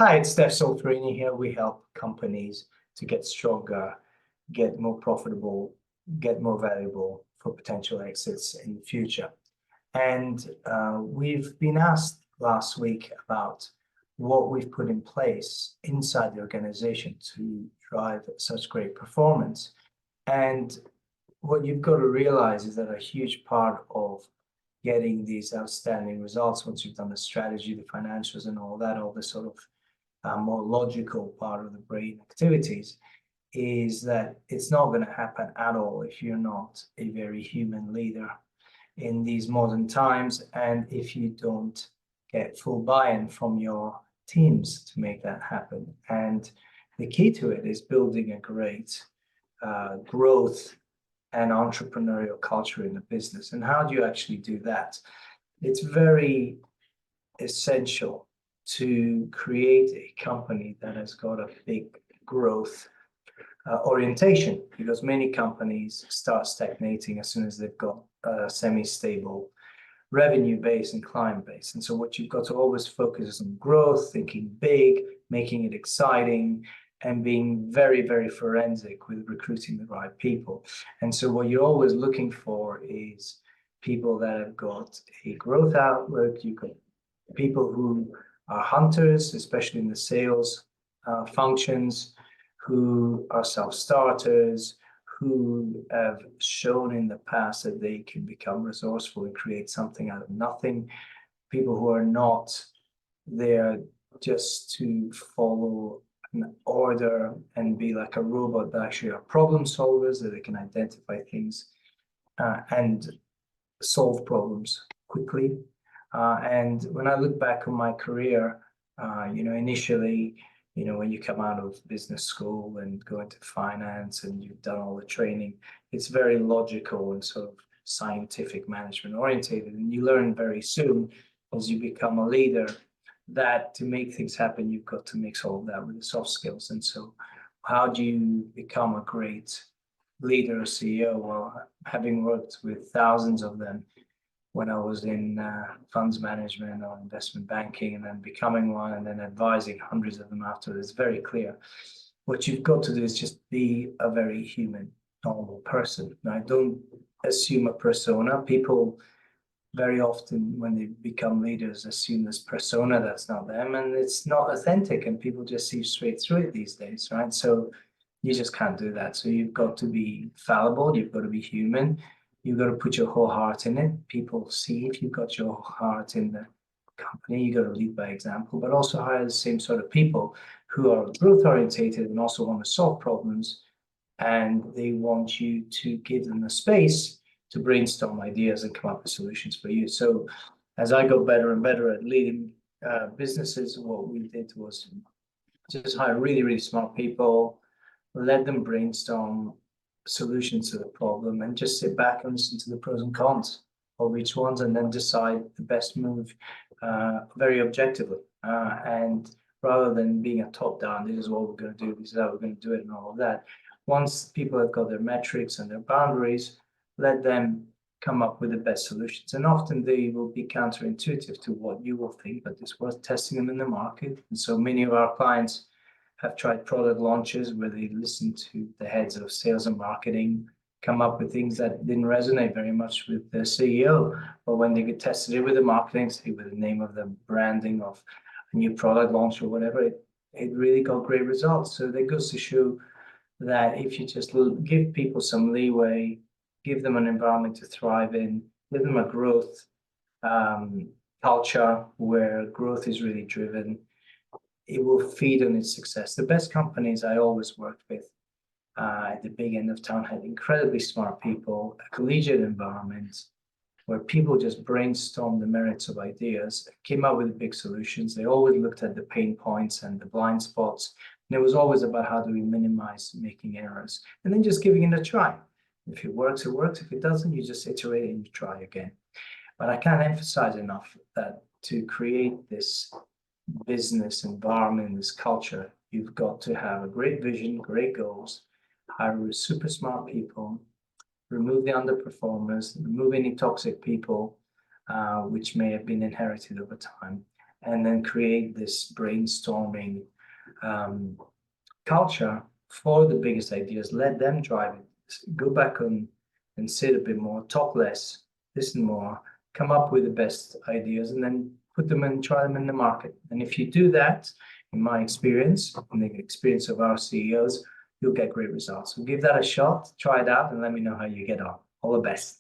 Hi, it's Steph Solferini here. We help companies to get stronger, get more profitable, get more valuable for potential exits in the future. And we've been asked last week about what we've put in place inside the organization to drive such great performance. And what you've got to realize is that a huge part of getting these outstanding results, once you've done the strategy, the financials, and all that, all the sort of more logical part of the brain activities, is that it's not going to happen at all if you're not a very human leader in these modern times, and if you don't get full buy-in from your teams to make that happen. And the key to it is building a great growth and entrepreneurial culture in the business. And how do you actually do that? It's very essential to create a company that has got a big growth orientation, because many companies start stagnating as soon as they've got a semi-stable revenue base and client base. And so what you've got to always focus is on growth, thinking big, making it exciting, and being very, very forensic with recruiting the right people. And so what you're always looking for is people that have got a growth outlook. You've got people who are hunters, especially in the sales functions, who are self-starters, who have shown in the past that they can become resourceful and create something out of nothing. People who are not there just to follow an order and be like a robot, but actually are problem solvers, that they can identify things and solve problems quickly. And when I look back on my career, initially, when you come out of business school and go into finance and you've done all the training, it's very logical and sort of scientific management orientated. And you learn very soon as you become a leader that to make things happen, you've got to mix all of that with the soft skills. And so how do you become a great leader or CEO? Well, having worked with thousands of them, when I was in funds management or investment banking, and then becoming one, and then advising hundreds of them after, it's very clear. What you've got to do is just be a very human, normal person. Now, don't assume a persona. People very often, when they become leaders, assume this persona that's not them, and it's not authentic, and people just see straight through it these days, right? So you just can't do that. So you've got to be fallible. You've got to be human. You've got to put your whole heart in it. People see if you've got your heart in the company. You've got to lead by example, but also hire the same sort of people who are growth orientated and also want to solve problems. And they want you to give them the space to brainstorm ideas and come up with solutions for you. So as I got better and better at leading businesses, what we did was just hire really, really smart people, let them brainstorm solutions to the problem, and just sit back and listen to the pros and cons of each one, and then decide the best move very objectively. And rather than being a top-down, this is what we're going to do, this is how we're going to do it, and all of that. Once people have got their metrics and their boundaries, let them come up with the best solutions. And often they will be counterintuitive to what you will think, but it's worth testing them in the market. And so many of our clients have tried product launches where they listen to the heads of sales and marketing, come up with things that didn't resonate very much with the CEO. But when they get tested it with the marketing, say with the name of the branding of a new product launch or whatever, it really got great results. So that goes to show that if you just give people some leeway, give them an environment to thrive in, give them a growth culture where growth is really driven, it will feed on its success. The best companies I always worked with at the big end of town had incredibly smart people, a collegiate environment where people just brainstormed the merits of ideas, came up with big solutions. They always looked at the pain points and the blind spots. And it was always about how do we minimize making errors, and then just giving it a try. If it works, it works. If it doesn't, you just iterate and you try again. But I can't emphasize enough that to create this business environment, this culture, you've got to have a great vision, great goals, hire super smart people, remove the underperformers, remove any toxic people, which may have been inherited over time, and then create this brainstorming culture for the biggest ideas. Let them drive it. Go back on and sit a bit more, talk less, listen more, come up with the best ideas, and then put them and try them in the market. And if you do that, in my experience, in the experience of our CEOs, you'll get great results. So give that a shot, try it out, and let me know how you get on. All the best.